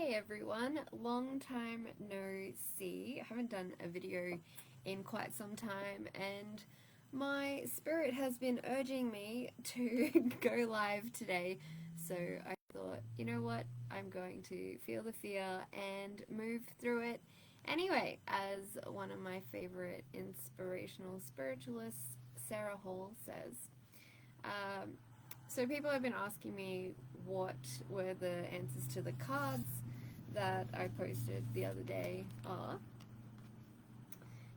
Hey everyone, long time no see. I haven't done a video in quite some time, and my spirit has been urging me to go live today. So I thought, you know what, I'm going to feel the fear and move through it anyway, as one of my favorite inspirational spiritualists, Sarah Hall, says. Um, so people have been asking me what were the answers to the cards that I posted the other day are.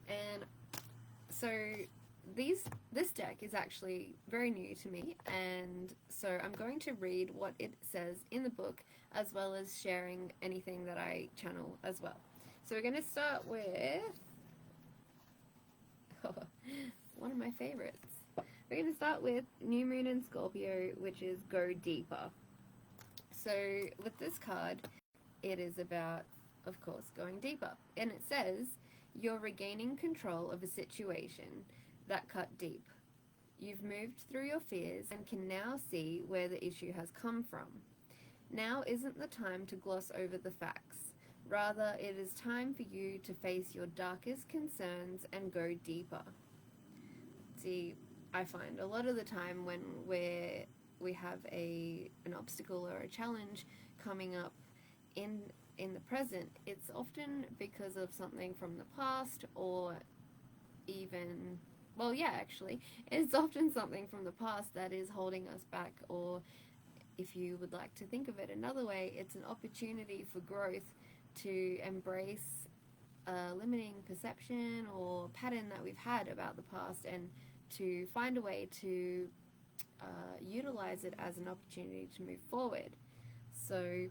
And so this deck is actually very new to me, and so I'm going to read what it says in the book as well as sharing anything that I channel as well. So we're going to start with one of my favorites. We're going to start with New Moon in Scorpio, which is Go Deeper. So with this card, it is about, of course, going deeper. And it says, you're regaining control of a situation that cut deep. You've moved through your fears and can now see where the issue has come from. Now isn't the time to gloss over the facts. Rather, it is time for you to face your darkest concerns and go deeper. See, I find a lot of the time when we have an obstacle or a challenge coming up in the present, it's often because of something from the past, or even, well, yeah, actually, it's often something from the past that is holding us back. Or if you would like to think of it another way, it's an opportunity for growth to embrace a limiting perception or pattern that we've had about the past, and to find a way to utilize it as an opportunity to move forward. So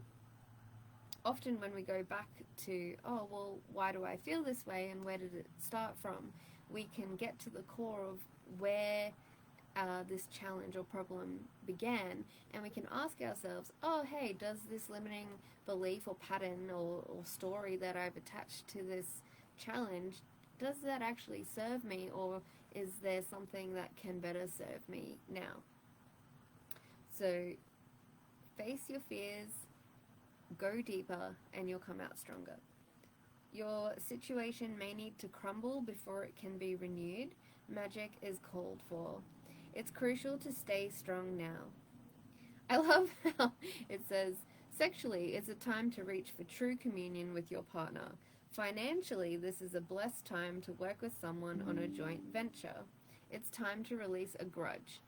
often when we go back to, oh, well, why do I feel this way and where did it start from, we can get to the core of where this challenge or problem began, and we can ask ourselves, oh, hey, does this limiting belief or pattern or story that I've attached to this challenge, does that actually serve me, or is there something that can better serve me now? So face your fears, go deeper, and you'll come out stronger. Your situation may need to crumble before it can be renewed. Magic is called for. It's crucial to stay strong now. I love how it says, sexually, it's a time to reach for true communion with your partner. Financially, this is a blessed time to work with someone on a joint venture. It's time to release a grudge.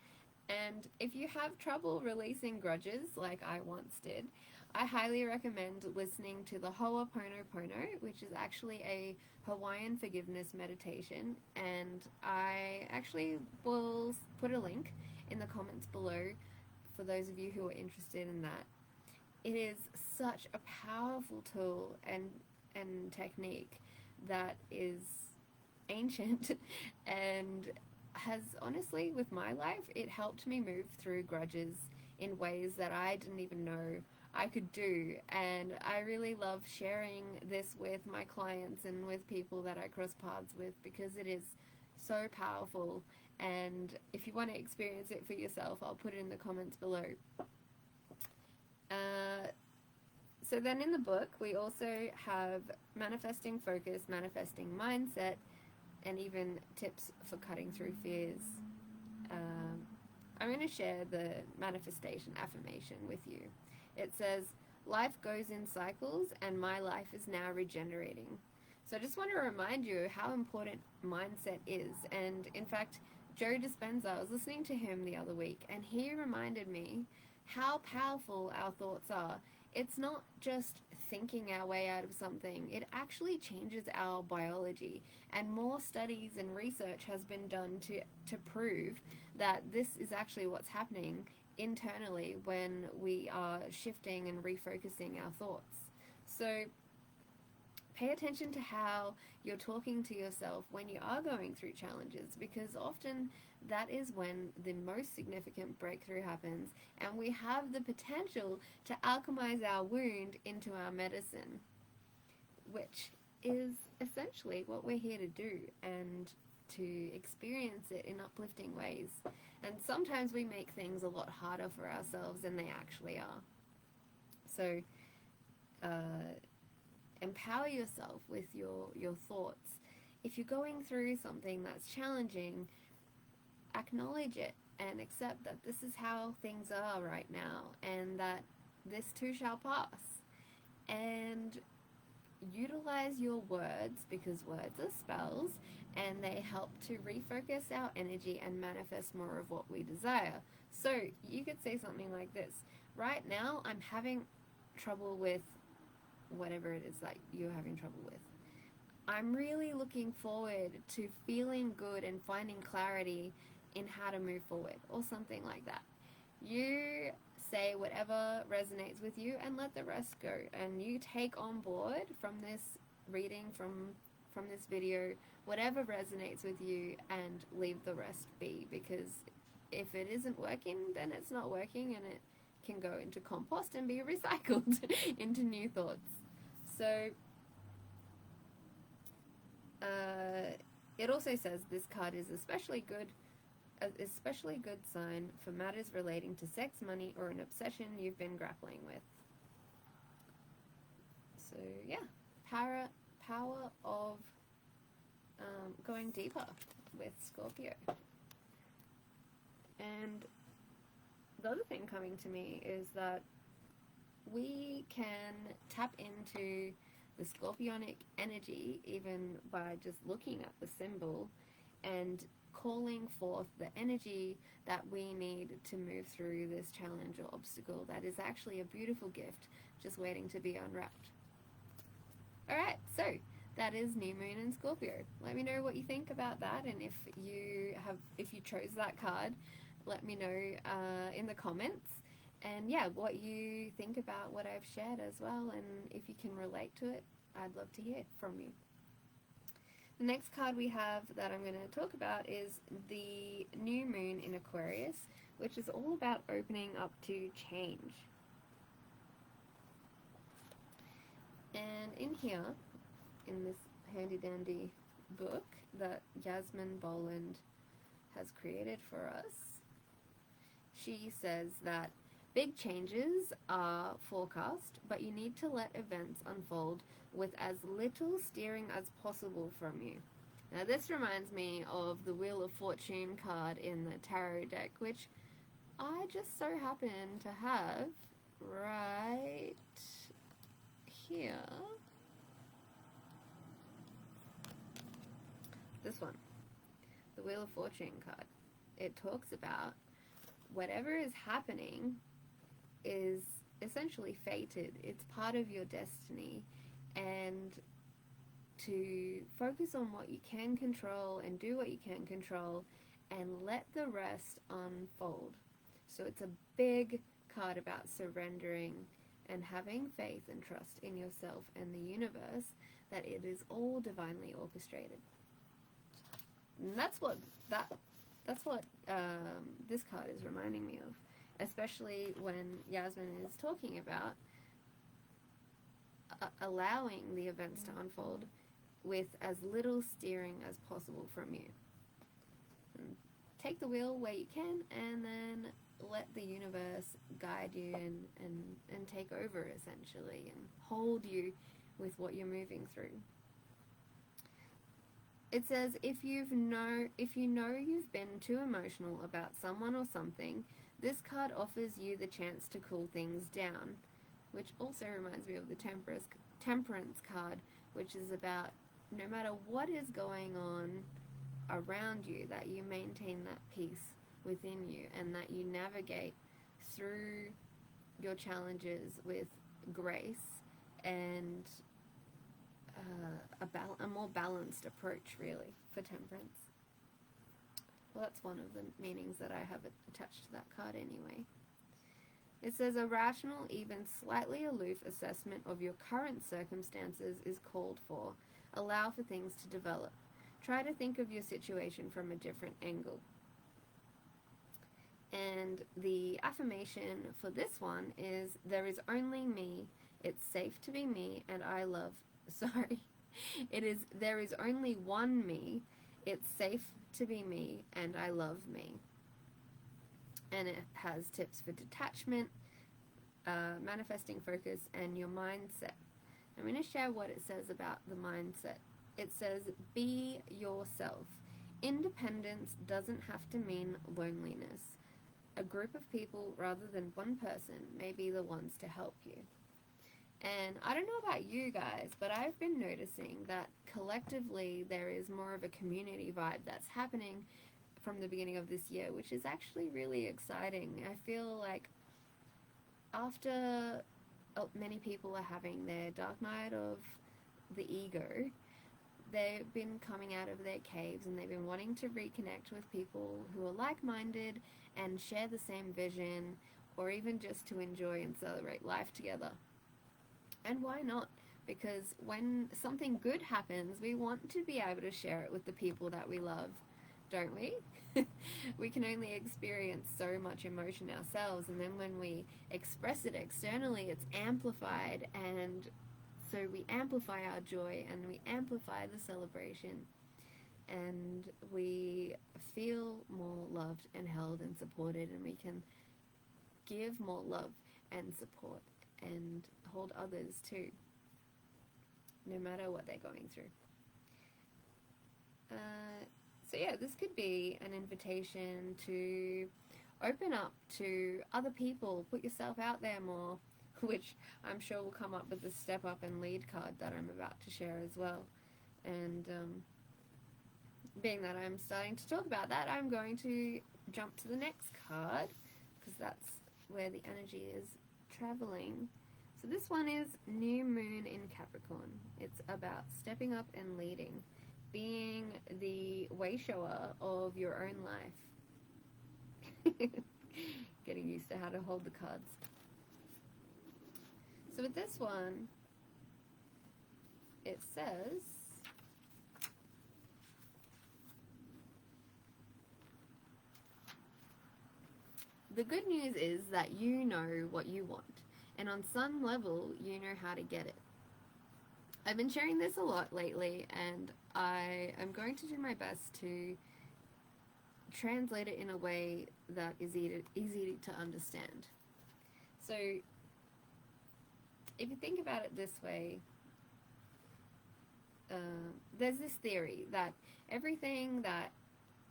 And if you have trouble releasing grudges, like I once did, I highly recommend listening to the Ho'oponopono, which is actually a Hawaiian forgiveness meditation. And I actually will put a link in the comments below for those of you who are interested in that. It is such a powerful tool and technique that is ancient and has, honestly, with my life, it helped me move through grudges in ways that I didn't even know I could do. And I really love sharing this with my clients and with people that I cross paths with, because it is so powerful. And if you want to experience it for yourself, I'll put it in the comments below. So then in the book, we also have manifesting focus, manifesting mindset, and even tips for cutting through fears. I'm going to share the manifestation affirmation with you. It says, life goes in cycles and my life is now regenerating. So I just want to remind you how important mindset is. And in fact, Joe Dispenza, I was listening to him the other week, and he reminded me how powerful our thoughts are. It's not just thinking our way out of something, it actually changes our biology. And more studies and research has been done to prove that this is actually what's happening internally when we are shifting and refocusing our thoughts. So pay attention to how you're talking to yourself when you are going through challenges, because often that is when the most significant breakthrough happens, and we have the potential to alchemize our wound into our medicine, which is essentially what we're here to do, and to experience it in uplifting ways. And sometimes we make things a lot harder for ourselves than they actually are. So empower yourself with your thoughts. If you're going through something that's challenging, acknowledge it and accept that this is how things are right now, and that this too shall pass. And utilize your words, because words are spells, and they help to refocus our energy and manifest more of what we desire. So you could say something like this: right now I'm having trouble with whatever it is that you're having trouble with. I'm really looking forward to feeling good and finding clarity in how to move forward, or something like that. You say whatever resonates with you and let the rest go, and you take on board from this reading, from this video, whatever resonates with you, and leave the rest be, because if it isn't working, then it's not working, and it can go into compost and be recycled into new thoughts. So it also says this card is especially good sign for matters relating to sex, money, or an obsession you've been grappling with. So yeah, power of going deeper with Scorpio. And the other thing coming to me is that we can tap into the scorpionic energy even by just looking at the symbol and calling forth the energy that we need to move through this challenge or obstacle that is actually a beautiful gift just waiting to be unwrapped. Alright, so that is New Moon in Scorpio. Let me know what you think about that, and if you chose that card, let me know in the comments. And yeah, what you think about what I've shared as well, and if you can relate to it, I'd love to hear from you. The next card we have that I'm going to talk about is the New Moon in Aquarius, which is all about opening up to change. And in here, in this handy dandy book that Yasmin Boland has created for us, she says that big changes are forecast, but you need to let events unfold with as little steering as possible from you. Now this reminds me of the Wheel of Fortune card in the tarot deck, which I just so happen to have right here. This one, the Wheel of Fortune card. It talks about whatever is happening is essentially fated. It's part of your destiny, and to focus on what you can control and do what you can control and let the rest unfold. So it's a big card about surrendering and having faith and trust in yourself and the universe that it is all divinely orchestrated. And that's what this card is reminding me of, especially when Yasmin is talking about allowing the events to unfold with as little steering as possible from you. And take the wheel where you can, and then let the universe guide you and take over, essentially, and hold you with what you're moving through. It says, if you know you've been too emotional about someone or something, this card offers you the chance to cool things down, which also reminds me of the Temperance card, which is about no matter what is going on around you, that you maintain that peace within you and that you navigate through your challenges with grace and a more balanced approach, really, for temperance. Well, that's one of the meanings that I have attached to that card anyway. It says a rational, even slightly aloof assessment of your current circumstances is called for. Allow for things to develop. Try to think of your situation from a different angle. And the affirmation for this one is, there is only me, it's safe to be me, and I love, there is only one me, it's safe to be me, and I love me. And it has tips for detachment, manifesting focus, and your mindset. I'm going to share what it says about the mindset. It says, be yourself. Independence doesn't have to mean loneliness. A group of people rather than one person may be the ones to help you. And I don't know about you guys, but I've been noticing that collectively there is more of a community vibe that's happening from the beginning of this year, which is actually really exciting. I feel like after many people are having their dark night of the ego, they've been coming out of their caves and they've been wanting to reconnect with people who are like-minded and share the same vision, or even just to enjoy and celebrate life together. And why not? Because when something good happens, we want to be able to share it with the people that we love, don't we? We can only experience so much emotion ourselves, and then when we express it externally, it's amplified, and so we amplify our joy and we amplify the celebration, and we feel more loved and held and supported, and we can give more love and support and hold others too, no matter what they're going through. So yeah, this could be an invitation to open up to other people, put yourself out there more, which I'm sure will come up with the step up and lead card that I'm about to share as well. And being that I'm starting to talk about that, I'm going to jump to the next card, because that's where the energy is traveling. So this one is New Moon in Capricorn. It's about stepping up and leading, being the way shower of your own life. Getting used to how to hold the cards. So with this one, it says, the good news is that you know what you want, and on some level, you know how to get it. I've been sharing this a lot lately, and I am going to do my best to translate it in a way that is easy to understand. So, if you think about it this way, there's this theory that everything that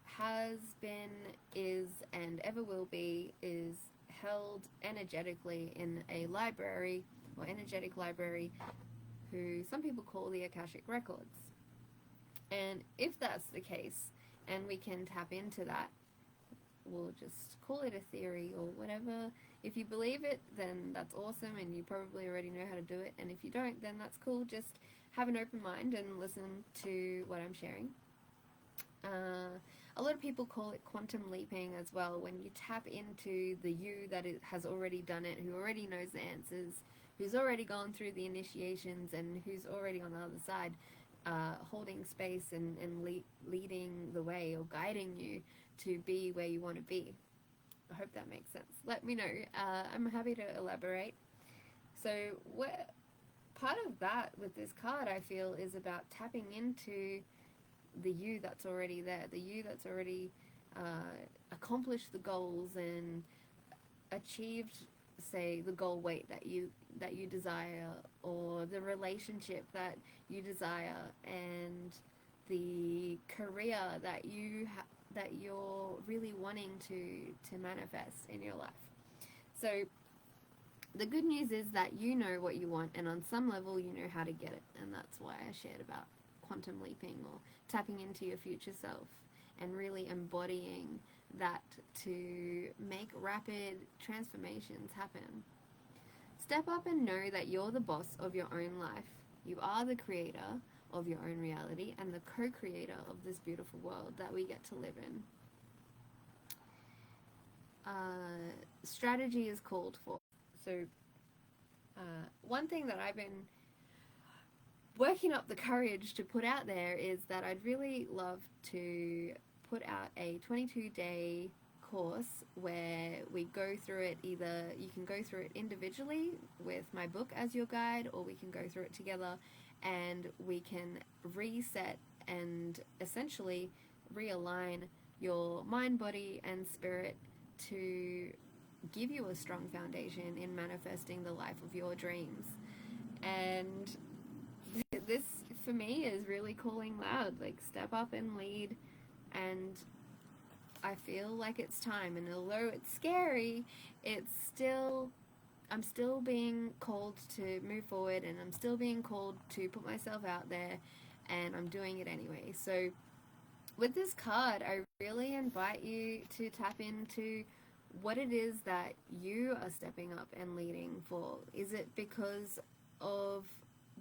has been, is, and ever will be is held energetically in a library, or energetic library, who some people call the Akashic Records. And if that's the case, and we can tap into that, we'll just call it a theory or whatever. If you believe it, then that's awesome, and you probably already know how to do it. And if you don't, then that's cool. Just have an open mind and listen to what I'm sharing. A lot of people call it quantum leaping as well, when you tap into the you that has already done it, who already knows the answers, who's already gone through the initiations, and who's already on the other side, holding space and leading the way, or guiding you to be where you want to be. I hope that makes sense. Let me know. I'm happy to elaborate. So part of that with this card, I feel, is about tapping into the you that's already there, the you that's already accomplished the goals and achieved, say, the goal weight that you desire, or the relationship that you desire, and the career that you're really wanting to manifest in your life. So the good news is that you know what you want, and on some level you know how to get it, and that's why I shared about quantum leaping, or tapping into your future self and really embodying that to make rapid transformations happen. Step up and know that you're the boss of your own life. You are the creator of your own reality and the co-creator of this beautiful world that we get to live in. Strategy is called for. So one thing that I've been working up the courage to put out there is that I'd really love to put out a 22-day course where we go through it. Either you can go through it individually with my book as your guide, or we can go through it together and we can reset and essentially realign your mind, body, and spirit to give you a strong foundation in manifesting the life of your dreams. And this, for me, is really calling loud, like step up and lead. And I feel like it's time, and although it's scary, I'm still being called to move forward, and I'm still being called to put myself out there, and I'm doing it anyway. So with this card, I really invite you to tap into what it is that you are stepping up and leading for. Is it because of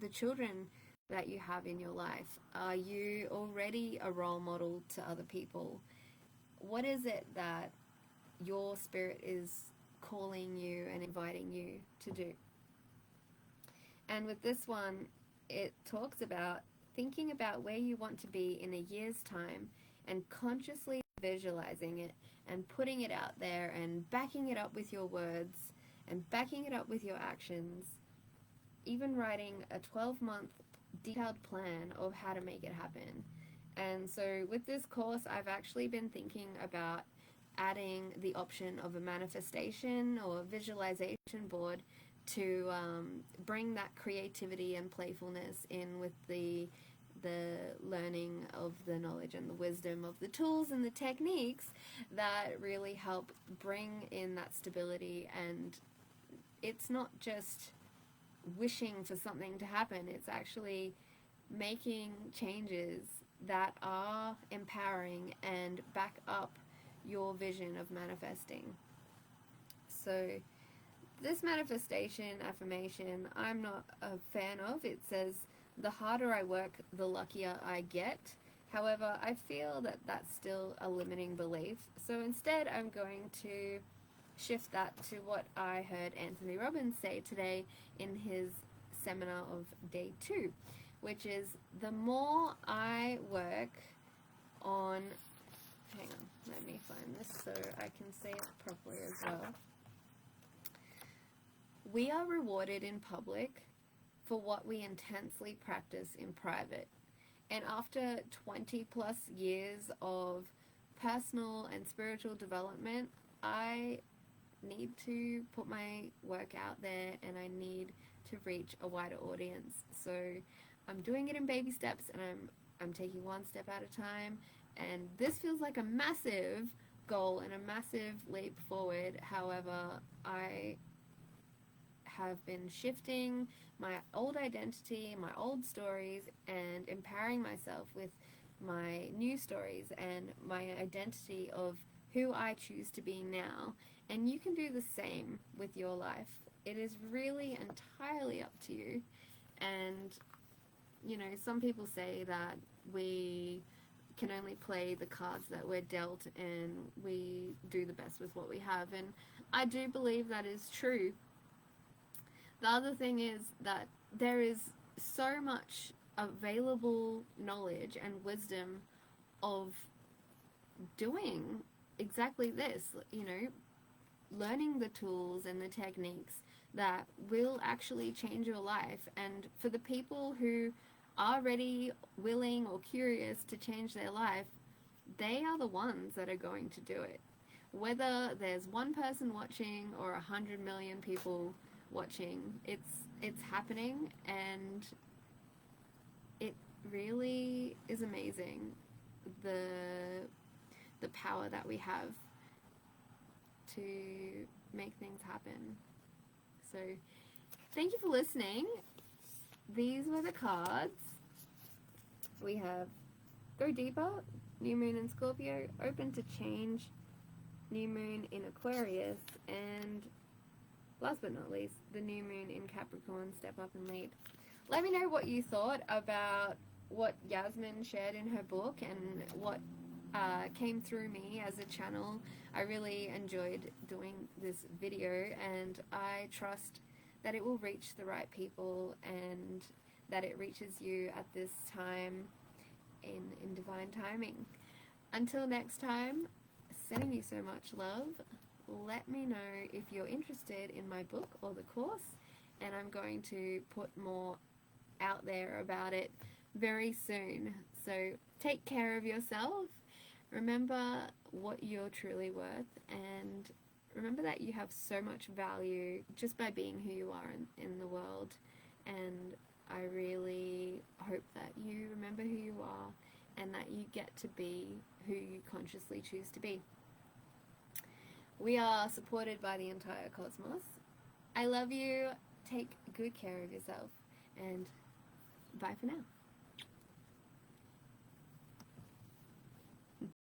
the children that you have in your life? Are you already a role model to other people? What is it that your spirit is calling you and inviting you to do? And with this one, it talks about thinking about where you want to be in a year's time and consciously visualizing it and putting it out there and backing it up with your words and backing it up with your actions, even writing a 12-month detailed plan of how to make it happen. And so with this course, I've actually been thinking about adding the option of a manifestation or visualization board to bring that creativity and playfulness in with the learning of the knowledge and the wisdom of the tools and the techniques that really help bring in that stability. And it's not just wishing for something to happen, it's actually making changes that are empowering and back up your vision of manifesting. So this manifestation affirmation, I'm not a fan of. It says, the harder I work, the luckier I get. However, I feel that that's still a limiting belief. So instead, I'm going to shift that to what I heard Anthony Robbins say today in his seminar of day 2, which is, the more I work on, hang on, let me find this so I can say it properly as well. We are rewarded in public for what we intensely practice in private. And after 20 plus years of personal and spiritual development, I need to put my work out there and I need to reach a wider audience. So I'm doing it in baby steps, and I'm taking one step at a time, and this feels like a massive goal and a massive leap forward. However, I have been shifting my old identity, my old stories, and empowering myself with my new stories and my identity of who I choose to be now. And you can do the same with your life. It is really entirely up to you. And, you know, some people say that we can only play the cards that we're dealt, and we do the best with what we have. And I do believe that is true. The other thing is that there is so much available knowledge and wisdom of doing exactly this, you know, learning the tools and the techniques that will actually change your life. And for the people who are ready, willing, or curious to change their life, they are the ones that are going to do it. Whether there's one person watching or 100 million people watching, it's happening, and it really is amazing the power that we have to make things happen. So thank you for listening. These were the cards. We have Go Deeper, New Moon in Scorpio, Open to Change, New Moon in Aquarius, and last but not least, the New Moon in Capricorn, Step Up and Lead. Let me know what you thought about what Yasmin shared in her book and what came through me as a channel. I really enjoyed doing this video, and I trust that it will reach the right people and that it reaches you at this time in divine timing. Until next time, sending you so much love. Let me know if you're interested in my book or the course, and I'm going to put more out there about it very soon. So take care of yourself, remember what you're truly worth, and remember that you have so much value just by being who you are in the world, and I really hope that you remember who you are and that you get to be who you consciously choose to be. We are supported by the entire cosmos. I love you. Take good care of yourself, and bye for now.